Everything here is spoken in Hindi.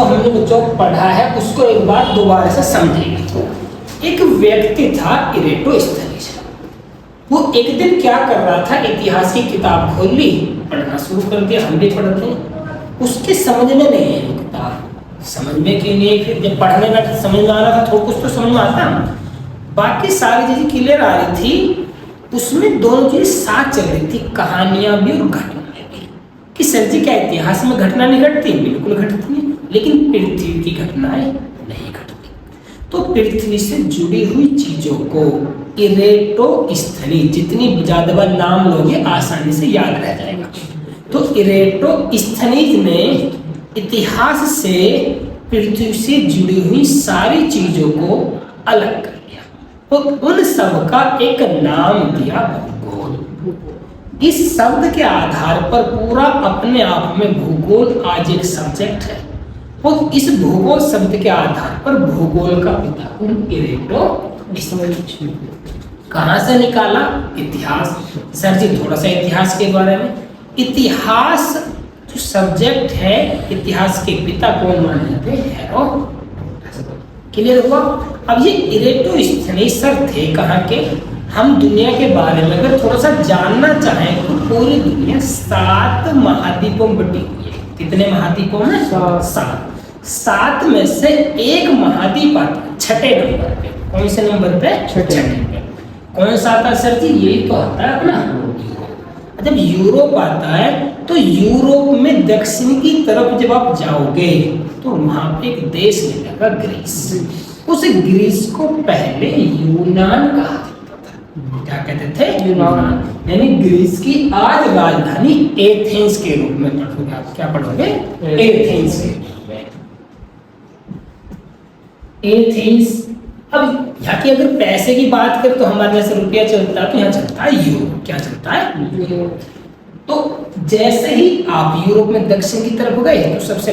जो हमने बच्चों पढ़ा है उसको एक बार दोबारा से समझेंगे। एक व्यक्ति था इरेटोस्थनीज। वो एक दिन क्या कर रहा था, इतिहास की किताब खोल ली, पढ़ना शुरू कर दिया। हम भी पढ़ते हैं, उसके समझ में नहीं है वो किताब, समझ में क्यों नहीं, फिर जब पढ़ने बैठे समझ में आ रहा था, थोड़ा कुछ तो समझ में आता, बाकी सारी चीजें क्लियर आ रही थी। उसमें दोनों चीजें साथ चल रही थी, कहानियां भी और घटनाएं भी। कि सर जी क्या इतिहास में घटना नहीं घटती? बिल्कुल घटती है, लेकिन पृथ्वी की घटनाएं नहीं घटती। तो पृथ्वी से जुड़ी हुई चीजों को इरेटोस्थनीज, जितनी ज्यादा बार नाम लोगे आसानी से याद रह जाएगा। तो इरेटोस्थनीज ने इतिहास से पृथ्वी से जुड़ी हुई सारी चीजों को अलग कर दिया, तो उन सब का एक नाम दिया भूगोल। इस शब्द के आधार पर पूरा अपने आप में भूगोल आज एक सब्जेक्ट है। और इस भूगोल शब्द के आधार पर भूगोल का पिता कौन? इरेटोस्थनीज। कहां से निकाला? इतिहास। सर जी थोड़ा सा इतिहास के बारे में। इतिहास जो सब्जेक्ट है, इतिहास के पिता कौन माने जाते हैं? क्लियर हुआ? अब ये इरेटोस्थनीज सर थे कहाँ के? हम दुनिया के बारे में अगर थोड़ा सा जानना चाहें तो पूरी दुनिया 7 महाद्वीपों में बटी हुई है। कितने महाद्वीपों में? 7। 7 में से एक महाद्वीप आता है छठे नंबर पे। कौन से नंबर पे? छठे पे। कौन सा आता है सर जी? यही तो आता है अपना यूरोप। जब यूरोप आता है तो यूरोप में दक्षिण की तरफ जब आप जाओगे तो वहां पे एक देश मिलेगा ग्रीस। उस ग्रीस को पहले यूनान कहा जाता था। क्या कहते थे? यूनान। यानी ग्रीस की आज राजधानी एथेंस के रूप में पढ़ोगे आप। क्या पढ़ोगे? एथेंस के रूप में। एथेंस। अब यहाँ की अगर पैसे की बात करें तो हमारे यहाँ से रुपया चलता है, तो यहाँ चलता है यूरो। क्या चलता है? यूरो। तो जैसे ही आप यूरोप में दक्षिण की तरफ गए तो सबसे